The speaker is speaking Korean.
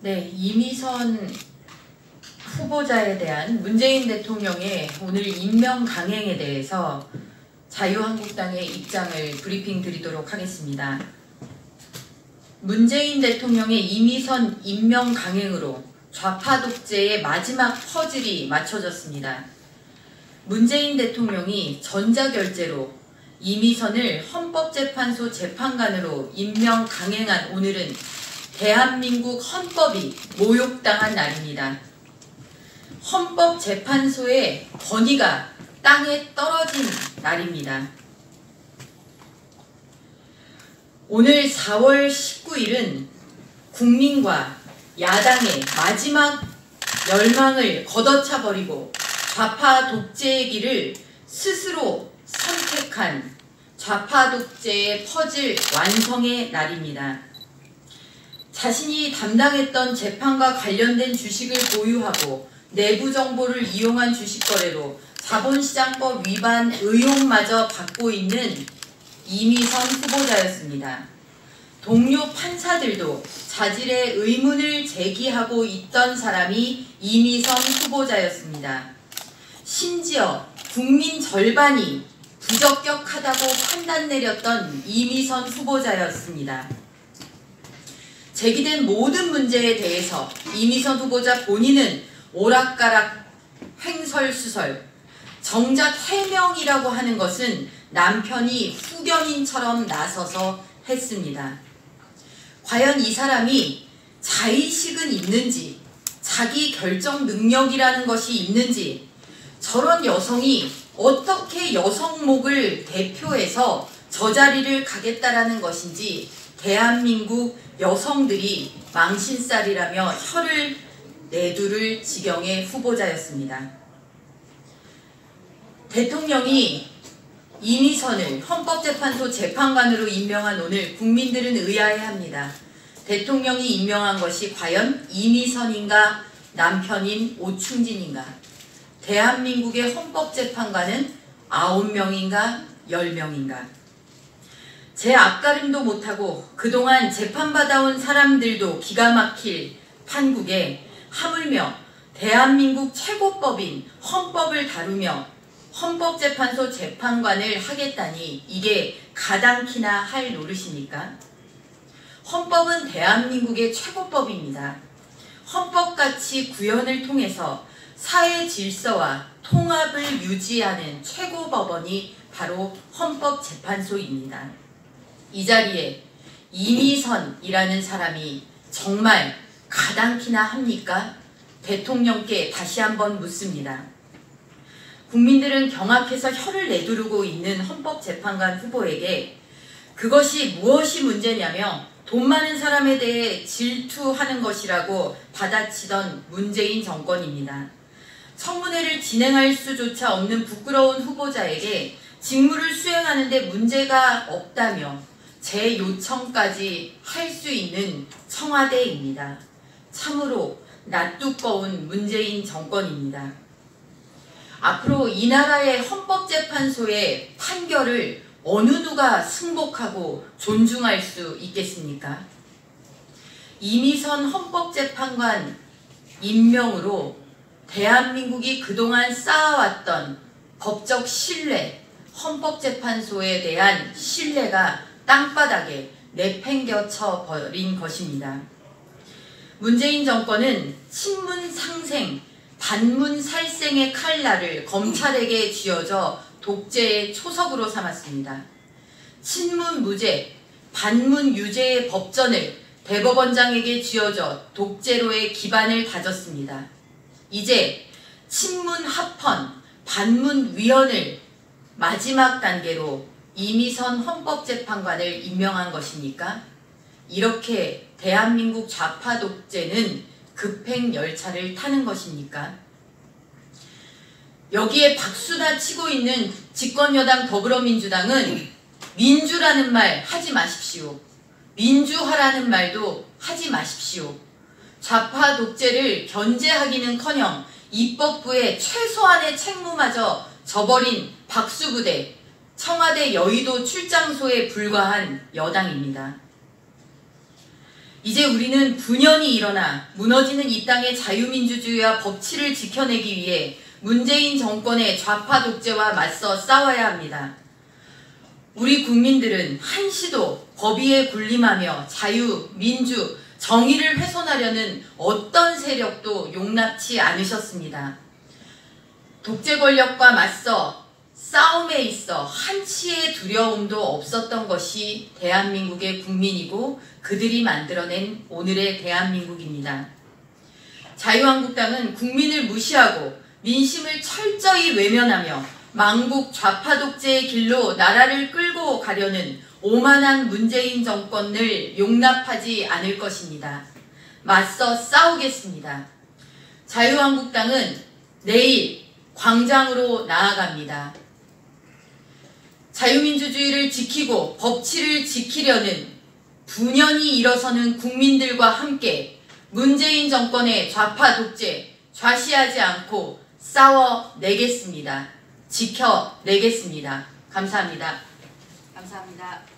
네, 이미선 후보자에 대한 문재인 대통령의 오늘 임명 강행에 대해서 자유한국당의 입장을 브리핑 드리도록 하겠습니다. 문재인 대통령의 이미선 임명 강행으로 좌파 독재의 마지막 퍼즐이 맞춰졌습니다. 문재인 대통령이 전자결제로 이미선을 헌법재판소 재판관으로 임명 강행한 오늘은 대한민국 헌법이 모욕당한 날입니다. 헌법재판소의 권위가 땅에 떨어진 날입니다. 오늘 4월 19일은 국민과 야당의 마지막 열망을 걷어차버리고 좌파 독재의 길을 스스로 선택한 좌파 독재의 퍼즐 완성의 날입니다. 자신이 담당했던 재판과 관련된 주식을 보유하고 내부 정보를 이용한 주식 거래로 자본시장법 위반 의혹마저 받고 있는 이미선 후보자였습니다. 동료 판사들도 자질의 의문을 제기하고 있던 사람이 이미선 후보자였습니다. 심지어 국민 절반이 부적격하다고 판단 내렸던 이미선 후보자였습니다. 제기된 모든 문제에 대해서 이미선 후보자 본인은 오락가락 횡설수설, 정작 해명이라고 하는 것은 남편이 후견인처럼 나서서 했습니다. 과연 이 사람이 자의식은 있는지, 자기 결정 능력이라는 것이 있는지, 저런 여성이 어떻게 여성목을 대표해서 저 자리를 가겠다라는 것인지 대한민국 여성들이 망신살이라며 혀를 내두를 지경의 후보자였습니다. 대통령이 이미선을 헌법재판소 재판관으로 임명한 오늘 국민들은 의아해합니다. 대통령이 임명한 것이 과연 이미선인가 남편인 오충진인가? 대한민국의 헌법재판관은 9명인가 10명인가? 제 앞가림도 못하고 그동안 재판받아온 사람들도 기가 막힐 판국에 하물며 대한민국 최고법인 헌법을 다루며 헌법재판소 재판관을 하겠다니 이게 가당키나 할 노릇입니까? 헌법은 대한민국의 최고법입니다. 헌법가치 구현을 통해서 사회 질서와 통합을 유지하는 최고법원이 바로 헌법재판소입니다. 이 자리에 이미선이라는 사람이 정말 가당키나 합니까? 대통령께 다시 한번 묻습니다. 국민들은 경악해서 혀를 내두르고 있는 헌법재판관 후보에게 그것이 무엇이 문제냐며 돈 많은 사람에 대해 질투하는 것이라고 받아치던 문재인 정권입니다. 청문회를 진행할 수조차 없는 부끄러운 후보자에게 직무를 수행하는 데 문제가 없다며 제 요청까지 할 수 있는 청와대입니다. 참으로 낯두꺼운 문재인 정권입니다. 앞으로 이 나라의 헌법재판소의 판결을 어느 누가 승복하고 존중할 수 있겠습니까? 이미선 헌법재판관 임명으로 대한민국이 그동안 쌓아왔던 법적 신뢰, 헌법재판소에 대한 신뢰가 땅바닥에 내팽겨쳐 버린 것입니다. 문재인 정권은 친문 상생, 반문 살생의 칼날을 검찰에게 쥐어져 독재의 초석으로 삼았습니다. 친문 무죄, 반문 유죄의 법전을 대법원장에게 쥐어져 독재로의 기반을 다졌습니다. 이제 친문 합헌, 반문 위헌을 마지막 단계로 이미선 헌법재판관을 임명한 것입니까? 이렇게 대한민국 좌파 독재는 급행열차를 타는 것입니까? 여기에 박수나 치고 있는 집권여당 더불어민주당은 민주라는 말 하지 마십시오. 민주화라는 말도 하지 마십시오. 좌파 독재를 견제하기는커녕 입법부의 최소한의 책무마저 저버린 박수부대, 청와대 여의도 출장소에 불과한 여당입니다. 이제 우리는 분연이 일어나 무너지는 이 땅의 자유민주주의와 법치를 지켜내기 위해 문재인 정권의 좌파 독재와 맞서 싸워야 합니다. 우리 국민들은 한시도 법위에 군림하며 자유, 민주, 정의를 훼손하려는 어떤 세력도 용납치 않으셨습니다. 독재 권력과 맞서 싸움에 있어 한치의 두려움도 없었던 것이 대한민국의 국민이고 그들이 만들어낸 오늘의 대한민국입니다. 자유한국당은 국민을 무시하고 민심을 철저히 외면하며 망국 좌파 독재의 길로 나라를 끌고 가려는 오만한 문재인 정권을 용납하지 않을 것입니다. 맞서 싸우겠습니다. 자유한국당은 내일 광장으로 나아갑니다. 자유민주주의를 지키고 법치를 지키려는 분연히 일어서는 국민들과 함께 문재인 정권의 좌파 독재 좌시하지 않고 싸워내겠습니다. 지켜내겠습니다. 감사합니다. 감사합니다.